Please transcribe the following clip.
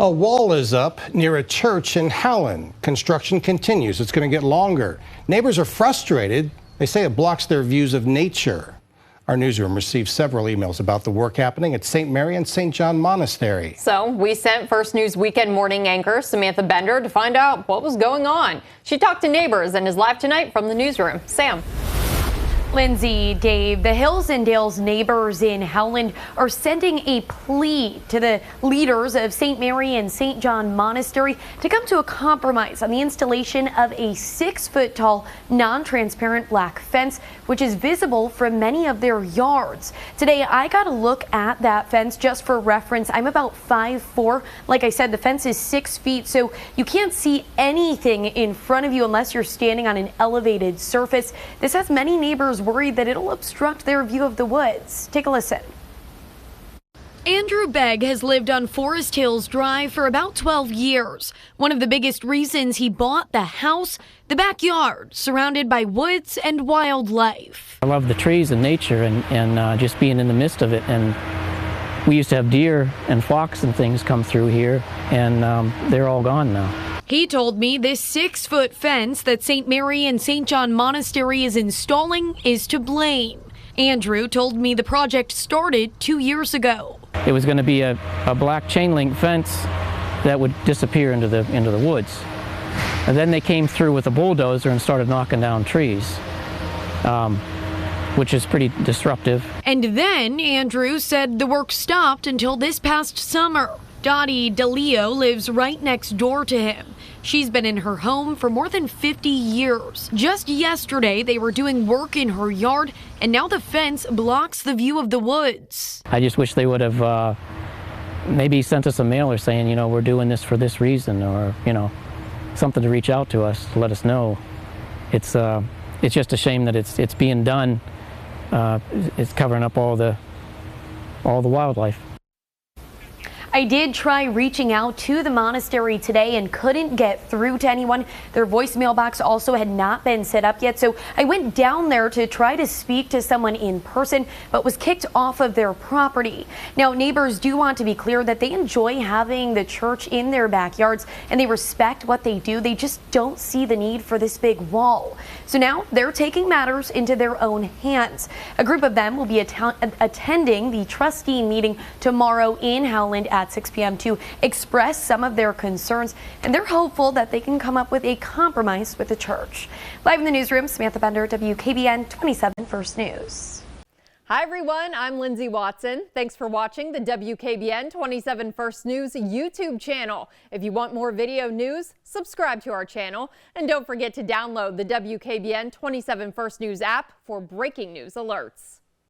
A wall is up near a church in Howland. Construction continues. It's going to get longer. Neighbors are frustrated. They say it blocks their views of nature. Our newsroom received several emails about the work happening at St. Mary and St. John Monastery. So we sent First News Weekend morning anchor Samantha Bender to find out what was going on. She talked to neighbors and is live tonight from the newsroom. Sam. Lindsay, Dave, the Hills and Dales neighbors in Howland are sending a plea to the leaders of St. Mary and St. John Monastery to come to a compromise on the installation of a 6-foot tall, non-transparent black fence, which is visible from many of their yards. Today, I got a look at that fence just for reference. I'm about 5'4". Like I said, the fence is 6 feet, so you can't see anything in front of you unless you're standing on an elevated surface. This has many neighbors worried that it'll obstruct their view of the woods. Take a listen. Andrew Begg has lived on Forest Hills Drive for about 12 years. One of the biggest reasons he bought the house, the backyard, surrounded by woods and wildlife. I love the trees and nature and just being in the midst of it. And we used to have deer and flocks and things come through here, and they're all gone now. He told me this 6-foot fence that St. Mary and St. John Monastery is installing is to blame. Andrew told me the project started 2 years ago. It was going to be a black chain link fence that would disappear into the woods. And then they came through with a bulldozer and started knocking down trees, which is pretty disruptive. And then Andrew said the work stopped until this past summer. Dottie DeLeo lives right next door to him. She's been in her home for more than 50 years. Just yesterday, they were doing work in her yard, and now the fence blocks the view of the woods. I just wish they would have maybe sent us a mailer saying, you know, we're doing this for this reason, or, you know, something to reach out to us to let us know. It's just a shame that it's being done. It's covering up all the wildlife. I did try reaching out to the monastery today and couldn't get through to anyone. Their voicemail box also had not been set up yet, so I went down there to try to speak to someone in person, but was kicked off of their property. Now, neighbors do want to be clear that they enjoy having the church in their backyards and they respect what they do. They just don't see the need for this big wall. So now they're taking matters into their own hands. A group of them will be attending the trustee meeting tomorrow in Howland at 6 p.m. to express some of their concerns, and they're hopeful that they can come up with a compromise with the church. Live in the newsroom, Samantha Bender, WKBN 27 First News. Hi everyone, I'm Lindsay Watson. Thanks for watching the WKBN 27 First News YouTube channel. If you want more video news, subscribe to our channel, and don't forget to download the WKBN 27 First News app for breaking news alerts.